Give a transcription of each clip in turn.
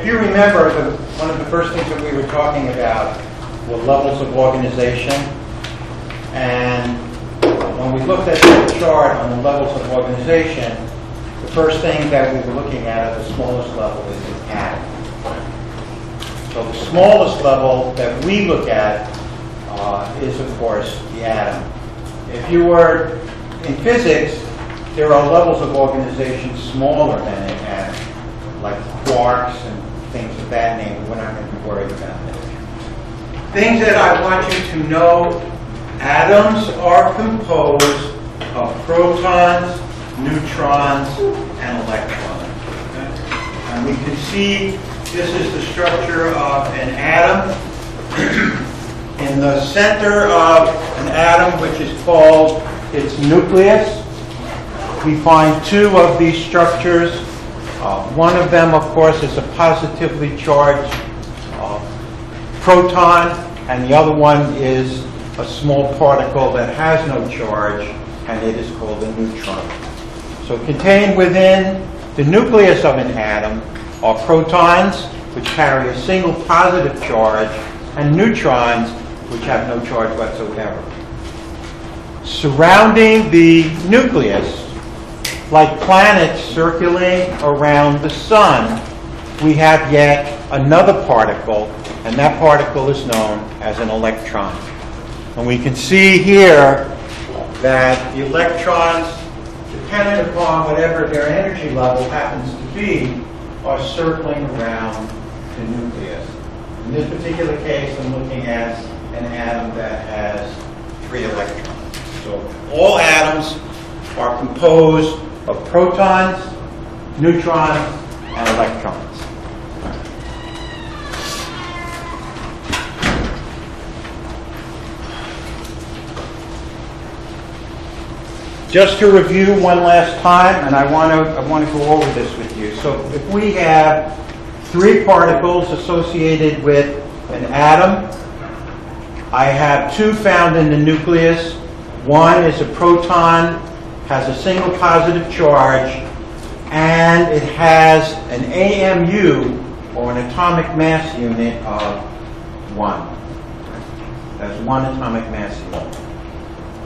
if you remember, one of the first things that we were talking about were levels of organization. And when we looked at the chart on the levels of organization, the first thing that we were looking at the smallest level is the atom. So the smallest level that we look at is, of course, the atom. If you were in physics, there are levels of organization smaller than an atom, like quarks and things of that nature. We're not going to be worried about that. Things that I want you to know: atoms are composed of protons, neutrons, and electrons. Okay? And we can see this is the structure of an atom. In the center of an atom, which is called its nucleus, we find two of these structures. One of them, of course, is a positively charged proton, and the other one is a small particle that has no charge, and it is called a neutron. So contained within the nucleus of an atom are protons, which carry a single positive charge, and neutrons, which have no charge whatsoever. Surrounding the nucleus, like planets circling around the sun, we have yet another particle, and that particle is known as an electron. And we can see here that the electrons, dependent upon whatever their energy level happens to be, are circling around the nucleus. In this particular case, I'm looking at an atom that has 3 electrons. So all atoms are composed of protons, neutrons, and electrons. Just to review one last time, and I want to go over this with you. So if we have 3 particles associated with an atom, I have 2 found in the nucleus. One is a proton, has a single positive charge, and it has an AMU, or an atomic mass unit, of 1. That's 1 atomic mass unit.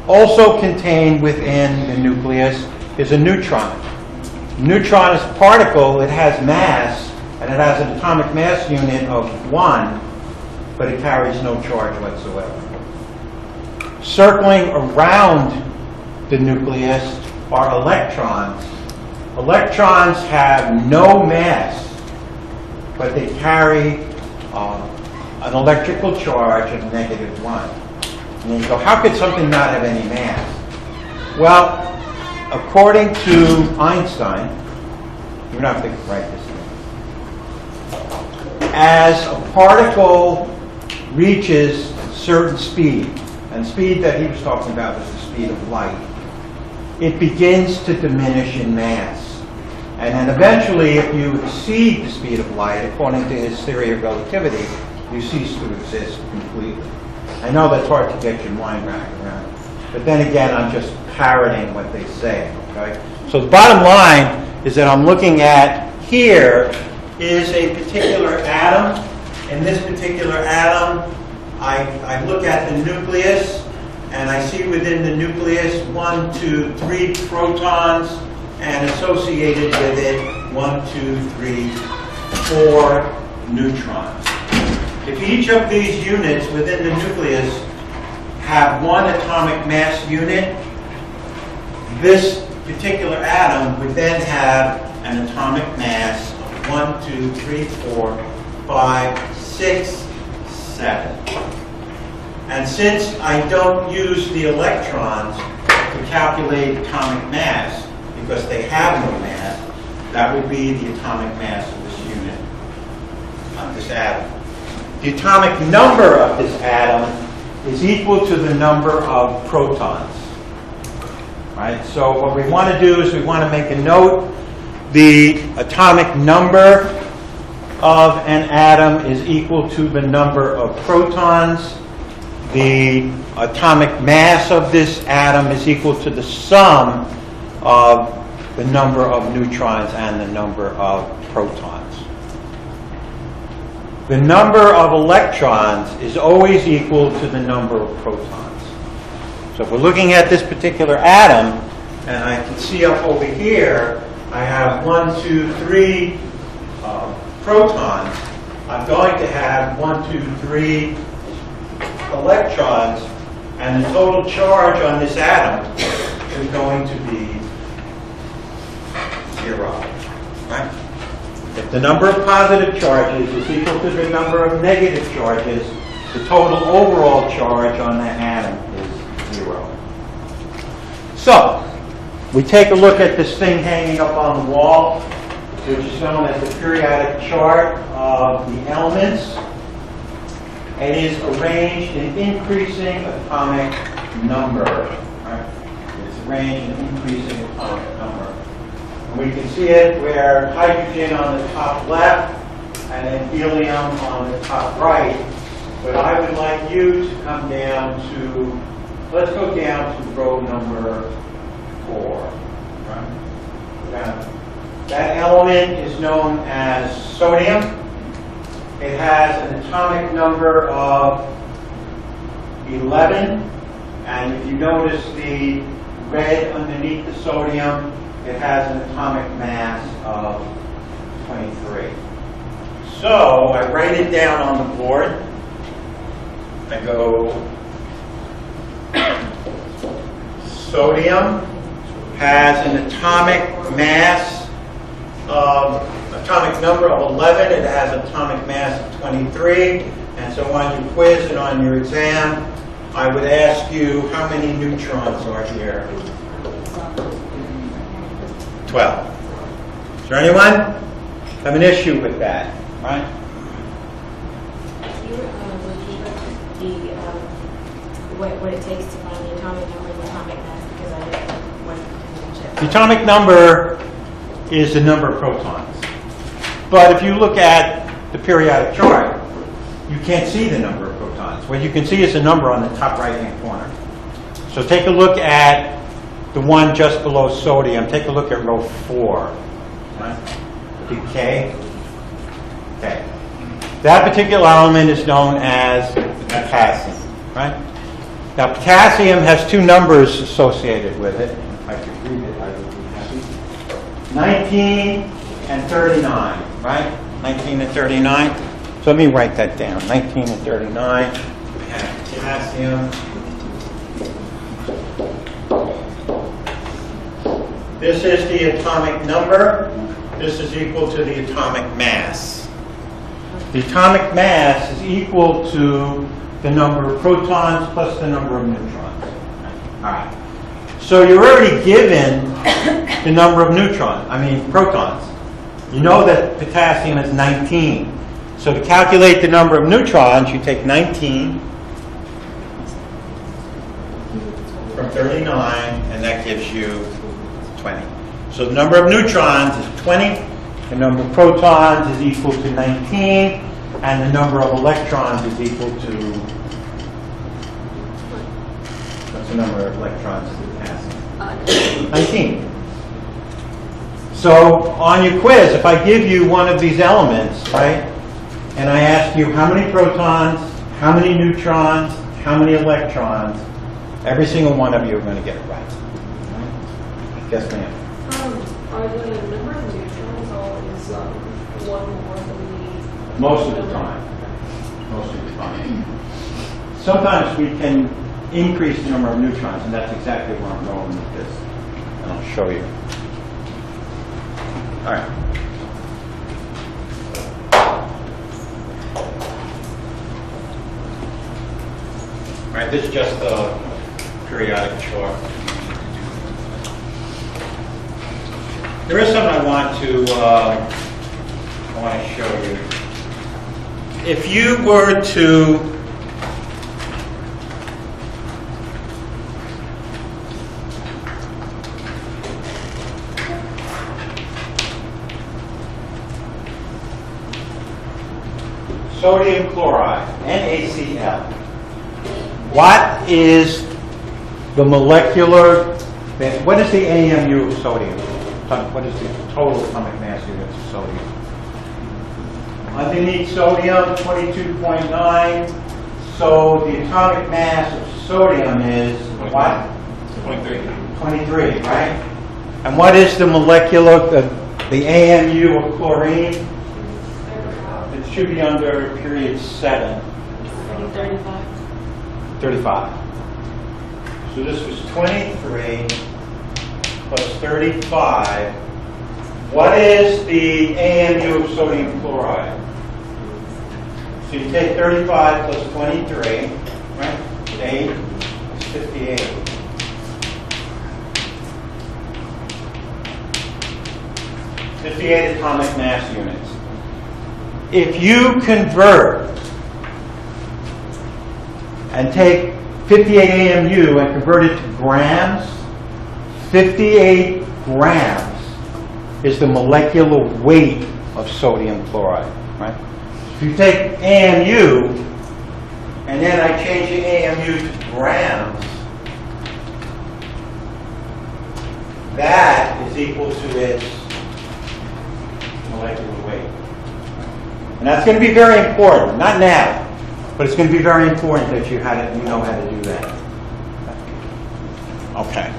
Also contained within the nucleus is a neutron. A neutron is a particle. It has mass, and it has an atomic mass unit of 1, but it carries no charge whatsoever. Circling around the nucleus are electrons. Electrons have no mass, but they carry an electrical charge of -1. And you go, how could something not have any mass? Well, according to Einstein, you don't have to write this down. As a particle reaches a certain speed, and speed that he was talking about was the speed of light, it begins to diminish in mass. And then eventually, if you exceed the speed of light, according to his theory of relativity, you cease to exist completely. I know that's hard to get your mind wrapped around, but then again, I'm just parroting what they say, okay? So the bottom line is that I'm looking at here is a particular atom. In this particular atom, I look at the nucleus, and I see within the nucleus 1, 2, 3 protons, and associated with it 1, 2, 3, 4 neutrons. If each of these units within the nucleus have 1 atomic mass unit, this particular atom would then have an atomic mass of 1, 2, 3, 4, 5, 6, 7. And since I don't use the electrons to calculate atomic mass, because they have no mass, that would be the atomic mass of this unit, of this atom. The atomic number of this atom is equal to the number of protons. Right? So what we want to do is we want to make a note. The atomic number of an atom is equal to the number of protons. The atomic mass of this atom is equal to the sum of the number of neutrons and the number of protons. the number of electrons is always equal to the number of protons. So if we're looking at this particular atom, and I can see up over here, I have 1, 2, 3 protons. I'm going to have 1, 2, 3 electrons, and the total charge on this atom is going to be 0. Right? If the number of positive charges is equal to the number of negative charges, the total overall charge on that atom is 0. So, we take a look at this thing hanging up on the wall, which is known as the periodic chart of the elements. It is arranged in increasing atomic number. Right? It's arranged in increasing atomic number. And we can see it where hydrogen on the top left and then helium on the top right. But I would like you to come down to, let's go down to row number 4. Right? Now, that element is known as sodium. It has an atomic number of 11. And if you notice the red underneath the sodium, it has an atomic mass of 23. So I write it down on the board. I go, sodium has an atomic mass of, atomic number of 11. It has an atomic mass of 23. And so on your quiz and on your exam, I would ask you how many neutrons are here? 12. Is there anyone have an issue with that? Right? Can you repeat what it takes to find the atomic number and the atomic mass? Because I didn't want to. The atomic number is the number of protons. But if you look at the periodic chart, you can't see the number of protons. What you can see is the number on the top right-hand corner. So take a look at the one just below sodium. Take a look at row 4. Right? Big K. Okay. That particular element is known as potassium. Right? Now, potassium has 2 numbers associated with it. If I could read it, I would be happy. 19 and 39. Right? 19 and 39. So let me write that down. 19 and 39. We have potassium. This is the atomic number. This is equal to the atomic mass. The atomic mass is equal to the number of protons plus the number of neutrons. All right. So you're already given the number of protons. You know that potassium is 19. So to calculate the number of neutrons, you take 19 from 39, and that gives you 20. So the number of neutrons is 20, the number of protons is equal to 19, and the number of electrons is equal to, what's the number of electrons in potassium? 19. So on your quiz, if I give you one of these elements, right, and I ask you how many protons, how many neutrons, how many electrons, every single one of you are going to get it right. Yes, ma'am. Are the number of neutrons always one more than the... Most of the time. Most of the time. Sometimes we can increase the number of neutrons, and that's exactly where I'm going with this. And I'll show you. All right. All right, this is just a periodic chart. There is something I want to show you. If you were to sodium chloride, NaCl. What is the molecular, what is the AMU of sodium? What is the total atomic mass units of sodium? Underneath sodium, 22.9. So the atomic mass of sodium is what? 23. 23, right? And what is the molecular, the AMU of chlorine? It should be under period 7. 35. 35. So this was 23 plus 35. What is the AMU of sodium chloride? So you take 35 plus 23, right? 8 is 58. 58 atomic mass units. If you convert and take 58 AMU and convert it to grams, 58 grams is the molecular weight of sodium chloride, right? If you take AMU and then I change the AMU to grams, that is equal to its molecular weight. And that's going to be very important, not now, but it's going to be very important that you know how to do that. Okay.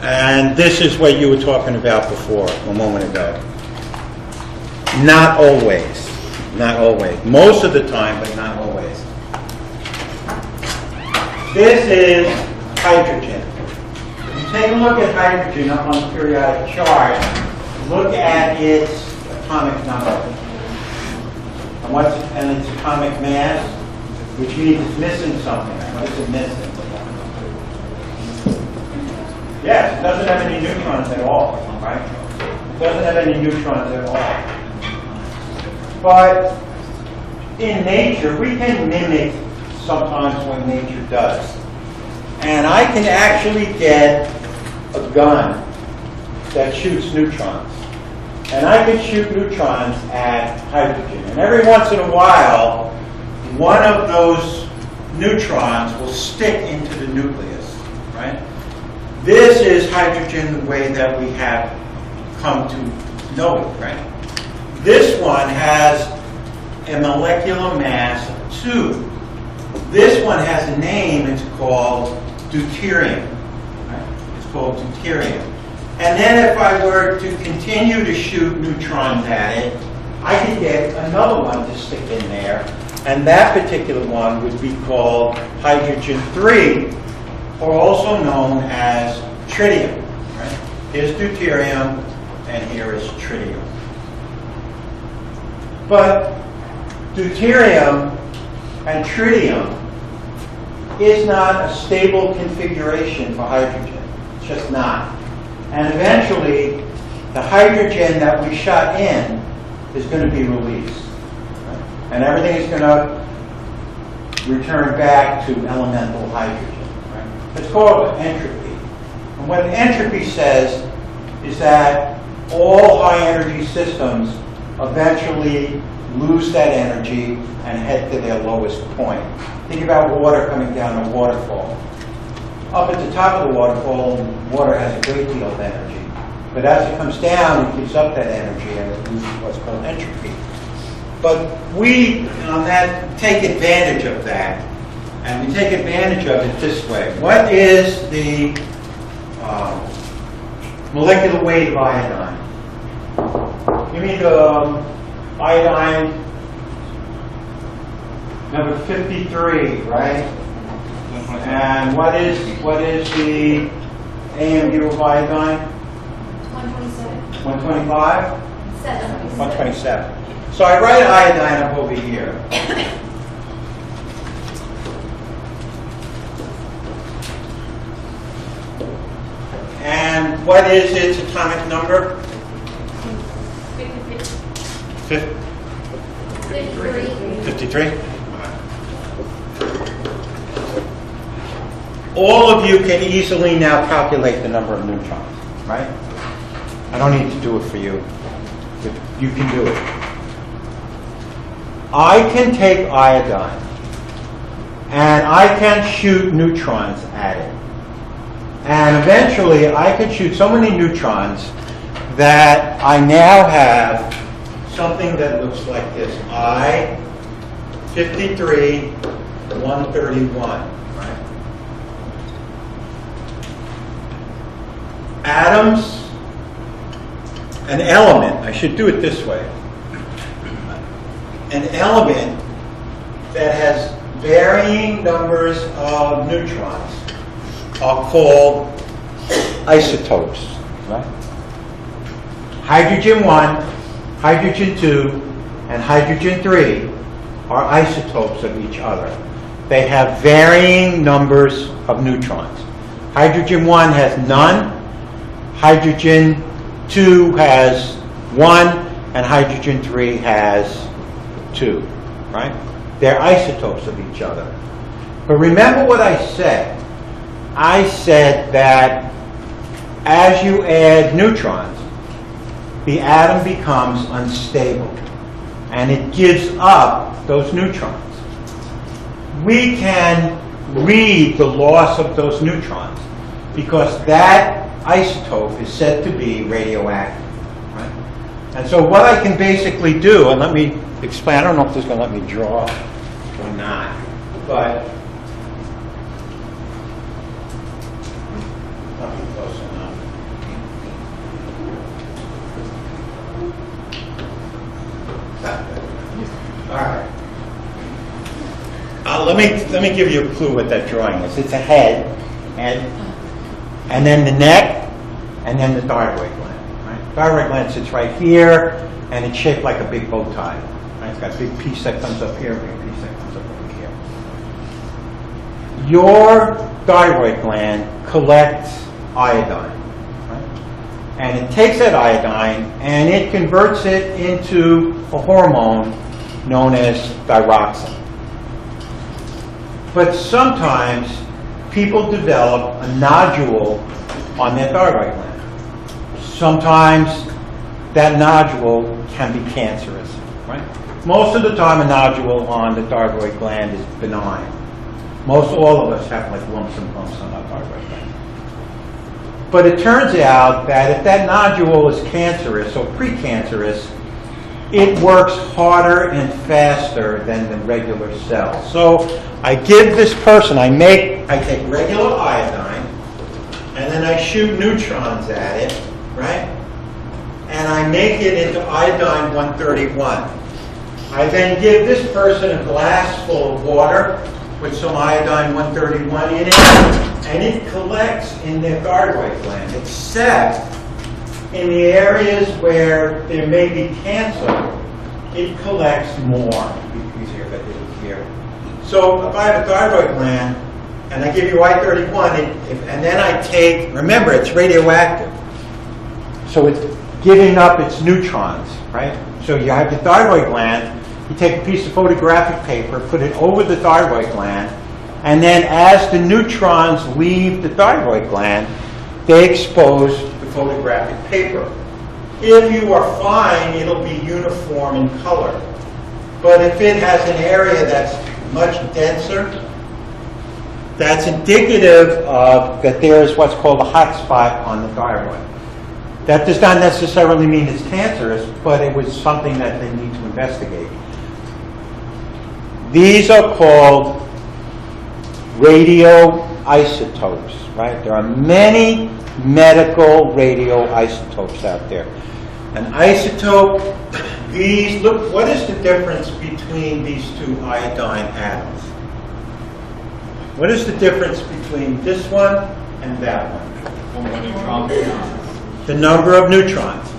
And this is what you were talking about before, a moment ago. Not always. Not always. Most of the time, but not always. This is hydrogen. If you take a look at hydrogen up on the periodic chart, look at its atomic number. And its atomic mass, which means it's missing something. What is it missing? Yes, it doesn't have any neutrons at all, right? It doesn't have any neutrons at all. But in nature, we can mimic sometimes what nature does. And I can actually get a gun that shoots neutrons. And I can shoot neutrons at hydrogen. And every once in a while, one of those neutrons will stick into the nucleus, right? This is hydrogen the way that we have come to know it, right? This one has a molecular mass of 2. This one has a name, it's called deuterium. Right? It's called deuterium. And then if I were to continue to shoot neutrons at it, I could get another one to stick in there. And that particular one would be called hydrogen 3, or also known as tritium. Right? Here's deuterium, and here is tritium. But deuterium and tritium is not a stable configuration for hydrogen. It's just not. And eventually, the hydrogen that we shot in is going to be released. Right? And everything is going to return back to elemental hydrogen. Right? It's called entropy. And what entropy says is that all high-energy systems eventually lose that energy and head to their lowest point. Think about water coming down a waterfall. Up at the top of the waterfall, water has a great deal of energy. But as it comes down, it gives up that energy and it loses what's called entropy. But we, on that, take advantage of that. And we take advantage of it this way. What is the molecular weight of iodine? Give me the iodine number 53, right? And what is the AMU of iodine? 127. 125? 7. 127. So I write iodine up over here. And what is its atomic number? 53? All of you can easily now calculate the number of neutrons, right? I don't need to do it for you. You can do it. I can take iodine and I can shoot neutrons at it. And eventually, I could shoot so many neutrons that I now have something that looks like this. I-53-131. Right? Atoms, an element, I should do it this way. An element that has varying numbers of neutrons are called isotopes. Right? Hydrogen 1, hydrogen 2, and hydrogen 3 are isotopes of each other. They have varying numbers of neutrons. Hydrogen 1 has none, hydrogen 2 has 1, and hydrogen 3 has 2. Right? They're isotopes of each other. But remember what I said. I said that as you add neutrons, the atom becomes unstable, and it gives up those neutrons. We can read the loss of those neutrons because that isotope is said to be radioactive. Right? And so what I can basically do, and let me explain, I don't know if this is going to let me draw or not, but not be close enough. All right. Let me give you a clue what that drawing is. It's a head, and then the neck, and then the thyroid gland. Right? Thyroid gland sits right here, and it's shaped like a big bow tie. Right? It's got a big piece that comes up here, a big piece that comes up over here. Your thyroid gland collects iodine, right? And it takes that iodine and it converts it into a hormone known as thyroxine. But sometimes people develop a nodule on their thyroid gland. Sometimes that nodule can be cancerous, right? Most of the time a nodule on the thyroid gland is benign. Most all of us have like lumps and bumps on our thyroid gland. But it turns out that if that nodule is cancerous or precancerous, it works harder and faster than the regular cells. So I give this person, I take regular iodine, and then I shoot neutrons at it, right? And I make it into iodine 131. I then give this person a glass full of water with some iodine 131 in it, and it collects in their thyroid gland, except in the areas where there may be cancer, it collects more. It'd be easier if I did it here. So if I have a thyroid gland, and I give you I-31, and then I take, remember, it's radioactive. So it's giving up its neutrons, right? So you have the thyroid gland, you take a piece of photographic paper, put it over the thyroid gland, and then as the neutrons leave the thyroid gland, they expose the photographic paper. If you are fine, it'll be uniform in color. But if it has an area that's much denser, that's indicative of that there is what's called a hot spot on the thyroid. That does not necessarily mean it's cancerous, but it was something that they need to investigate. These are called radioisotopes, right? There are many medical radioisotopes out there. An isotope, look, what is the difference between these two iodine atoms? What is the difference between this one and that one? The number of neutrons.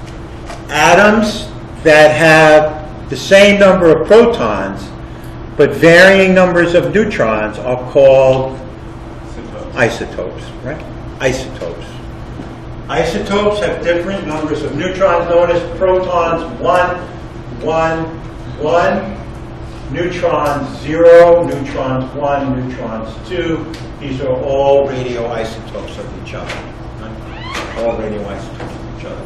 Atoms that have the same number of protons but varying numbers of neutrons are called isotopes, right? Isotopes. Isotopes have different numbers of neutrons known as protons. 1, 1, 1. Neutrons 0, neutrons 1, neutrons 2. These are all radioisotopes of each other. Right? All radioisotopes of each other.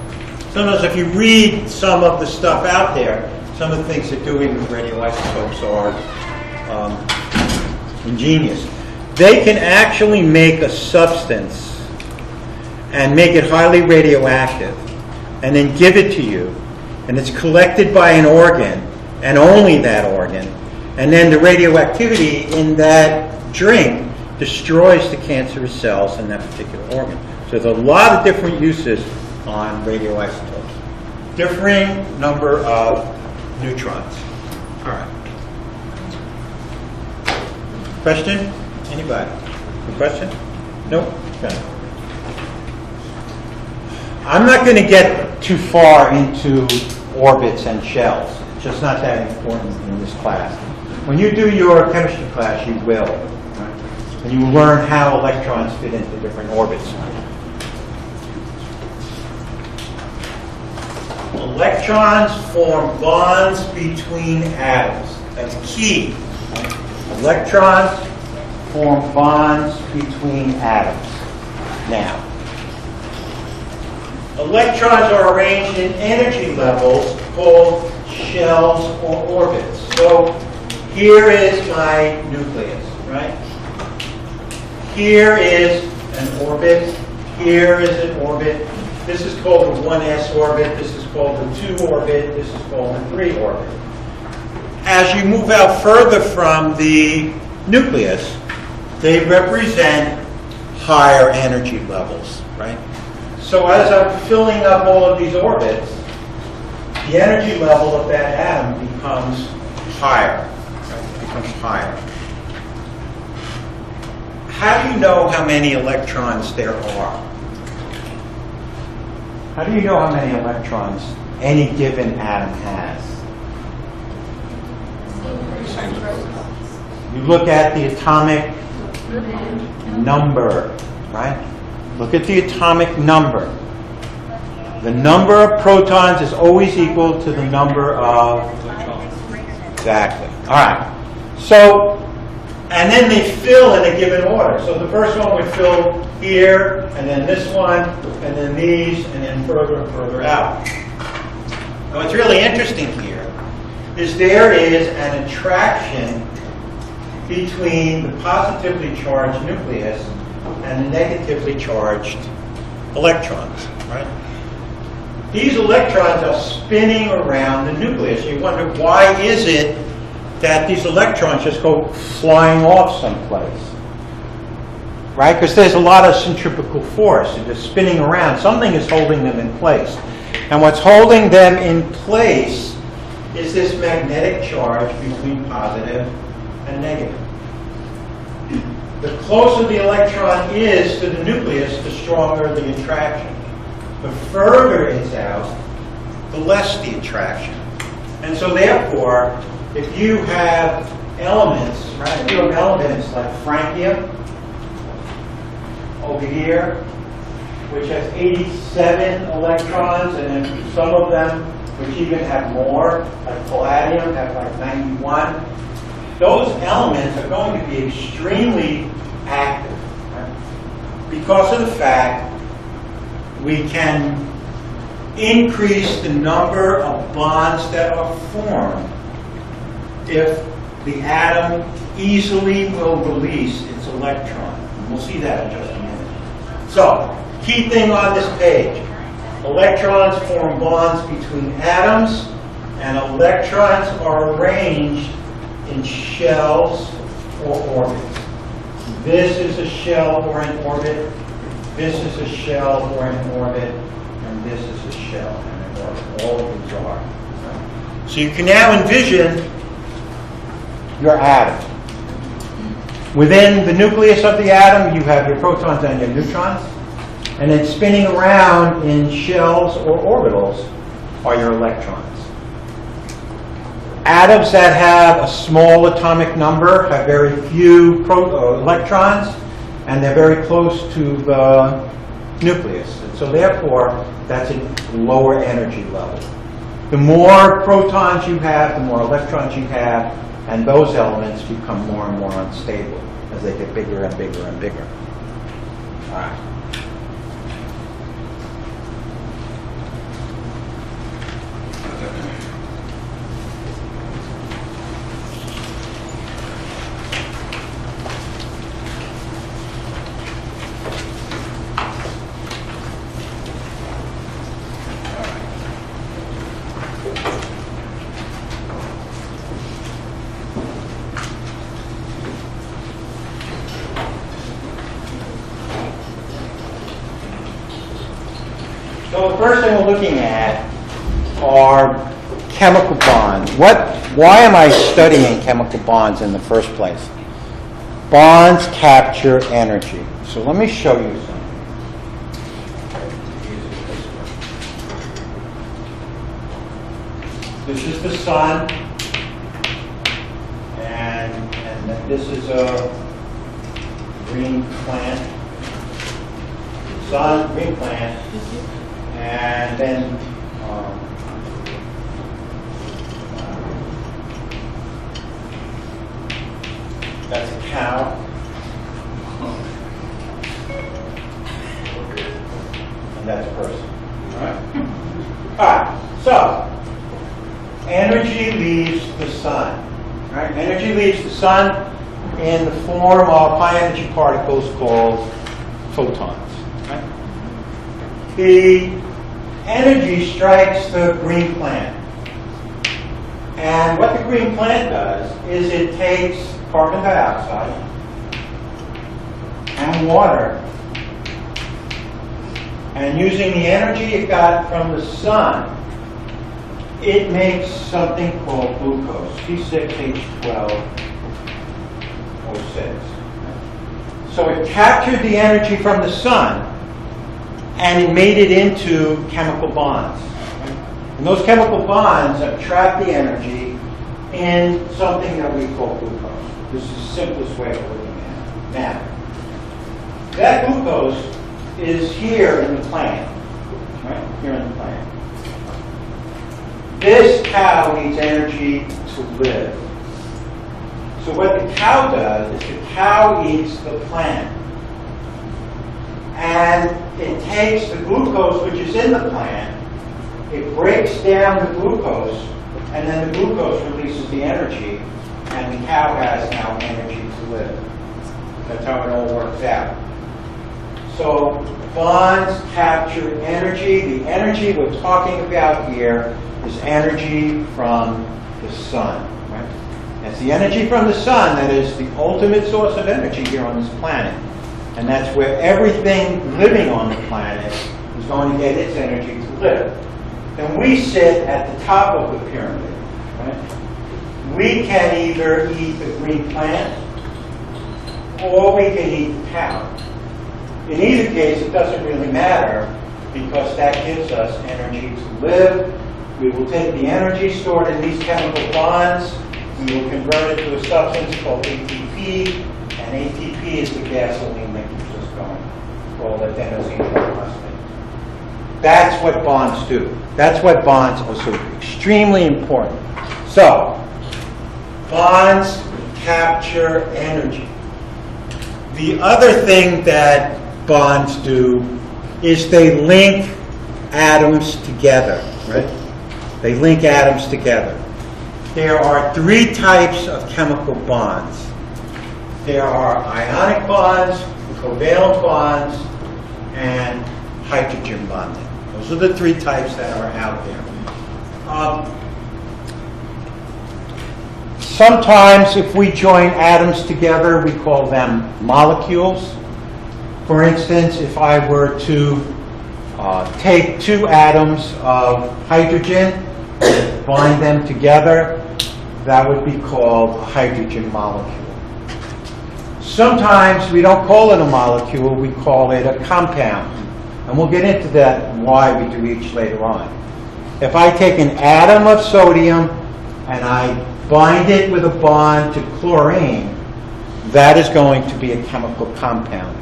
Sometimes if you read some of the stuff out there, some of the things they're doing with radioisotopes are ingenious. They can actually make a substance and make it highly radioactive, and then give it to you, and it's collected by an organ, and only that organ, and then the radioactivity in that drink destroys the cancerous cells in that particular organ. So there's a lot of different uses on radioisotopes. Differing number of neutrons. All right. Question? Anybody? A question? Nope? Okay. I'm not going to get too far into orbits and shells. It's just not that important in this class. When you do your chemistry class, you will. Right? And you learn how electrons fit into different orbits. Electrons form bonds between atoms. That's key. Electrons form bonds between atoms. Now, electrons are arranged in energy levels called shells or orbits. So here is my nucleus, right? Here is an orbit. Here is an orbit. This is called the 1s orbit. This is called the 2 orbit. This is called the 3 orbit. As you move out further from the nucleus, they represent higher energy levels, right? So as I'm filling up all of these orbits, the energy level of that atom becomes higher, right? It becomes higher. How do you know how many electrons there are? How do you know how many electrons any given atom has? You look at the atomic number, right? Look at the atomic number. The number of protons is always equal to the number of... Exactly. All right. So, and then they fill in a given order. So the first one would fill here, and then this one, and then these, and then further and further out. Now what's really interesting here is there is an attraction between the positively charged nucleus and the negatively charged electrons, right? These electrons are spinning around the nucleus. You wonder, why is it that these electrons just go flying off someplace? Right? Because there's a lot of centrifugal force. They're just spinning around. Something is holding them in place. And what's holding them in place is this magnetic charge between positive and negative. The closer the electron is to the nucleus, the stronger the attraction. The further it's out, the less the attraction. And so therefore, if you have elements, right, if you have elements like francium over here, which has 87 electrons, and then some of them which even have more, like palladium, have like 91. Those elements are going to be extremely active, right? Because of the fact we can increase the number of bonds that are formed if the atom easily will release its electron. And we'll see that in just a minute. So, key thing on this page. Electrons form bonds between atoms, and electrons are arranged in shells or orbits. This is a shell or an orbit. This is a shell or an orbit. And this is a shell and an orbit. All of these are. So you can now envision your atom. Within the nucleus of the atom, you have your protons and your neutrons. And then spinning around in shells or orbitals are your electrons. Atoms that have a small atomic number have very few electrons, and they're very close to the nucleus. And so therefore, that's a lower energy level. The more protons you have, the more electrons you have, and those elements become more and more unstable as they get bigger and bigger and bigger. All right. first thing we're looking at are chemical bonds. Why am I studying chemical bonds in the first place? Bonds capture energy. So let me show you something. This is the sun, and then this is a green plant. Sun, green plant, and then that's a cow. And that's a person. All right? All right, so energy leaves the sun. All right? Energy leaves the sun in the form of high energy particles called photons. Right? The energy strikes the green plant. And what the green plant does is it takes carbon dioxide and water, and using the energy it got from the sun, it makes something called glucose, C6H12O6. So it captured the energy from the sun and it made it into chemical bonds. And those chemical bonds have trapped the energy in something that we call glucose. This is the simplest way of looking at it. Now, that glucose is here in the plant, right? Here in the plant. This cow needs energy to live. So what the cow does is the cow eats the plant. And it takes the glucose which is in the plant, it breaks down the glucose, and then the glucose releases the energy, and the cow has now energy to live. That's how it all works out. So bonds capture energy. The energy we're talking about here is energy from the sun. Right? It's the energy from the sun that is the ultimate source of energy here on this planet. And that's where everything living on the planet is going to get its energy to live. And we sit at the top of the pyramid. Right? We can either eat the green plant or we can eat the cow. In either case, it doesn't really matter because that gives us energy to live. We will take the energy stored in these chemical bonds, we will convert it to a substance called ATP, and ATP is the gasoline that keeps us going, called adenosine triphosphate. That's what bonds do. That's what bonds are so extremely important. So, bonds capture energy. The other thing that bonds do is they link atoms together, right? They link atoms together. There are three types of chemical bonds. There are ionic bonds, covalent bonds, and hydrogen bonding. Those are the three types that are out there. Sometimes if we join atoms together, we call them molecules. For instance, if I were to take two atoms of hydrogen, bind them together, that would be called a hydrogen molecule. Sometimes we don't call it a molecule, we call it a compound. And we'll get into that and why we do each later on. If I take an atom of sodium and I bind it with a bond to chlorine, that is going to be a chemical compound.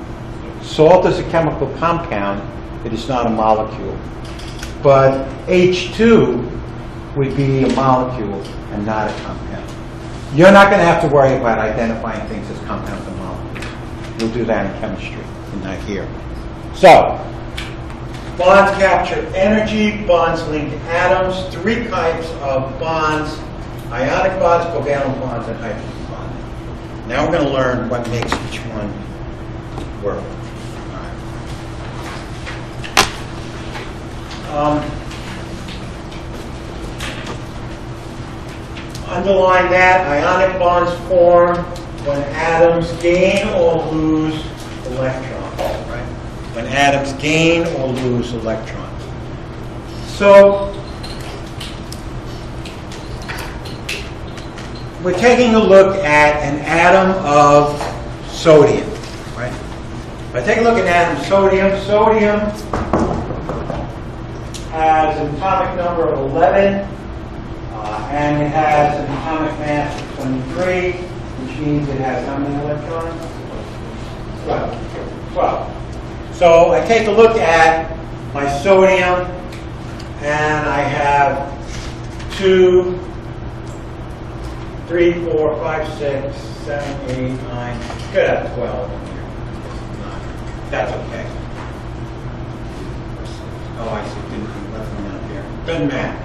Salt is a chemical compound, it is not a molecule. But H2 would be a molecule and not a compound. You're not going to have to worry about identifying things as compounds and molecules. We'll do that in chemistry, and not here. So, bonds capture energy, bonds link atoms, three types of bonds: ionic bonds, covalent bonds, and hydrogen bonds. Now we're going to learn what makes each one work. Underline that, ionic bonds form when atoms gain or lose electrons, right? When atoms gain or lose electrons. So we're taking a look at an atom of sodium, right? If I take a look at an atom of sodium, sodium has an atomic number of 11, and it has an atomic mass of 23, which means it has how many electrons? 12. So I take a look at my sodium, and I have 2, 3, 4, 5, 6, 7, 8, 9. Could have 12 in here. That's okay. Oh, I see. Didn't left one out there. Doesn't matter.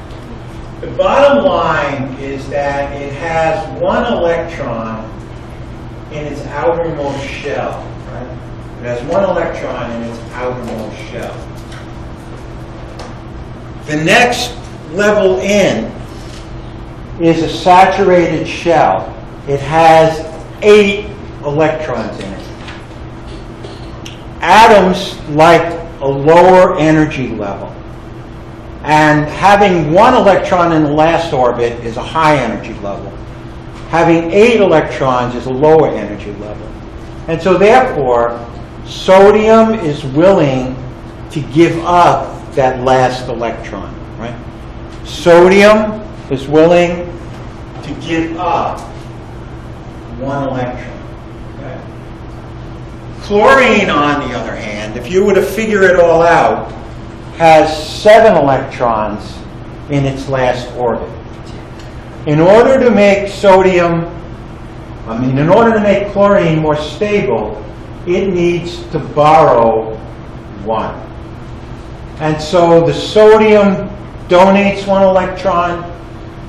The bottom line is that it has 1 electron in its outermost shell. Right? It has 1 electron in its outermost shell. The next level in is a saturated shell. It has 8 electrons in it. Atoms like a lower energy level. And having 1 electron in the last orbit is a high energy level. Having 8 electrons is a lower energy level. And so therefore, sodium is willing to give up that last electron, right? Sodium is willing to give up 1 electron. Okay? Chlorine, on the other hand, if you were to figure it all out, has 7 electrons in its last orbit. In order to make in order to make chlorine more stable, it needs to borrow 1. And so the sodium donates 1 electron,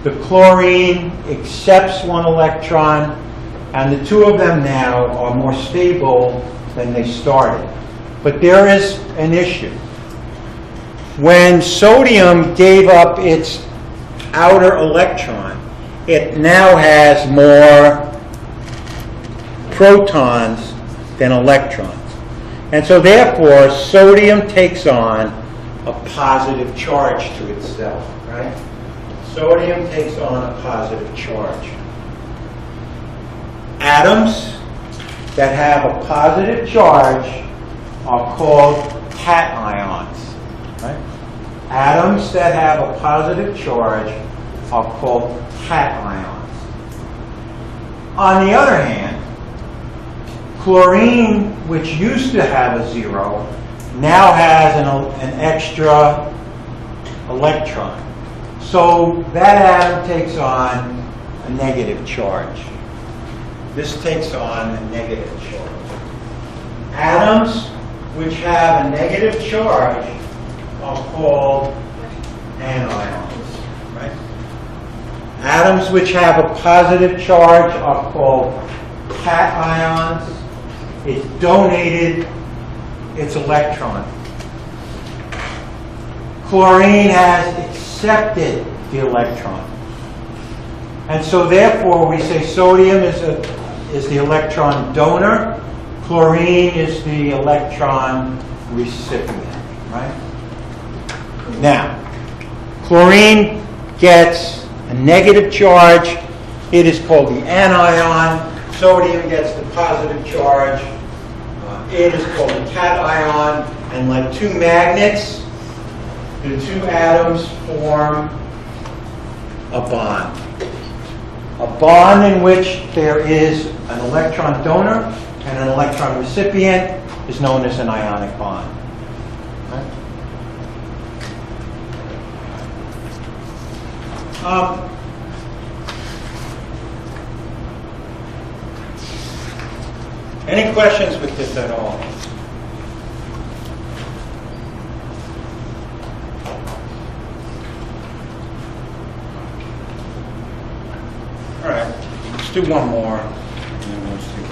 the chlorine accepts 1 electron, and the two of them now are more stable than they started. But there is an issue. When sodium gave up its outer electron, it now has more protons than electrons. And so therefore, sodium takes on a positive charge to itself, right? Sodium takes on a positive charge. Atoms that have a positive charge are called cations, right? Atoms that have a positive charge are called cations. On the other hand, chlorine, which used to have a 0, now has an extra electron. So that atom takes on a negative charge. This takes on a negative charge. Atoms which have a negative charge are called anions, right? Atoms which have a positive charge are called cations. It donated its electron. Chlorine has accepted the electron. And so therefore we say sodium is the electron donor, chlorine is the electron recipient, right? Now, chlorine gets a negative charge. It is called the anion. Sodium gets the positive charge. It is called the cation. And like two magnets, the two atoms form a bond. A bond in which there is an electron donor and an electron recipient is known as an ionic bond. Right? Any questions with this at all? All right, let's do one more. And then we'll stick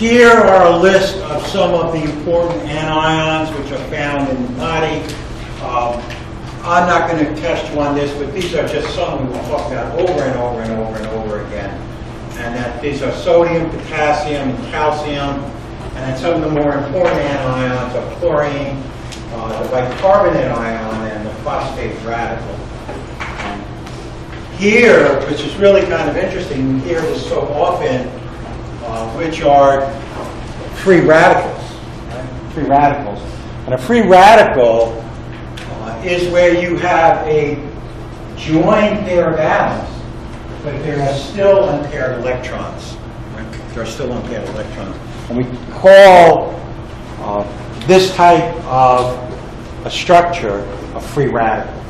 here. Here are a list of some of the important anions which are found in the body. I'm not going to test you on this, but these are just some we will talk about over and over and over and over again. and that these are sodium, potassium, and calcium, and then some of the more important anions are chlorine, the bicarbonate ion, and the phosphate radical. Here, which is really kind of interesting, we hear this so often, which are free radicals. Right? Free radicals. And a free radical is where you have a joined pair of atoms, but there are still unpaired electrons. Right? There are still unpaired electrons. And we call this type of a structure a free radical.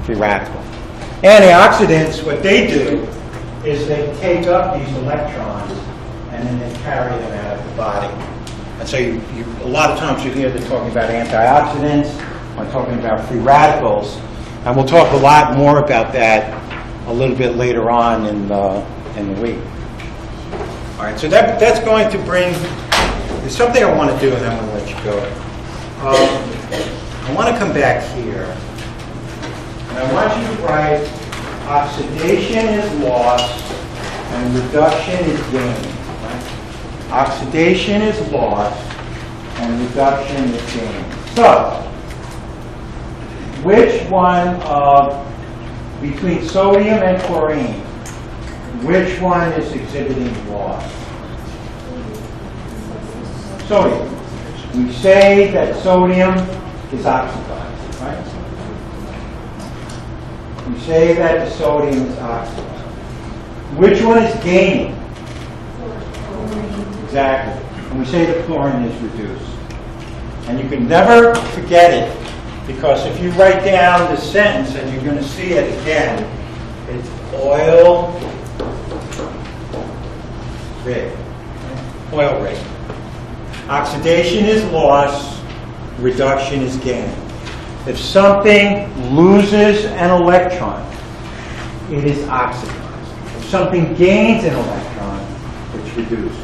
Free radical. Antioxidants, what they do is they take up these electrons and then they carry them out of the body. And so a lot of times you hear them talking about antioxidants, or talking about free radicals, and we'll talk a lot more about that a little bit later on in the week. All right, so that's going to bring, there's something I want to do and then I'm going to let you go. I want to come back here, and I want you to write oxidation is loss and reduction is gain. Right? Oxidation is loss and reduction is gain. So, which one between sodium and chlorine, which one is exhibiting loss? Sodium. We say that sodium is oxidized, right? We say that the sodium is oxidized. Which one is gaining? Exactly. And we say the chlorine is reduced. And you can never forget it, because if you write down the sentence, and you're going to see it again, it's oil rig. Oil rig. Oxidation is loss, reduction is gain. If something loses an electron, it is oxidized. If something gains an electron, it's reduced.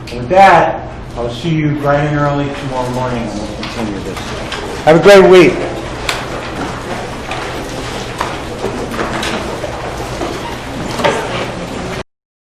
And with that, I'll see you bright and early tomorrow morning, and we'll continue this. Have a great week.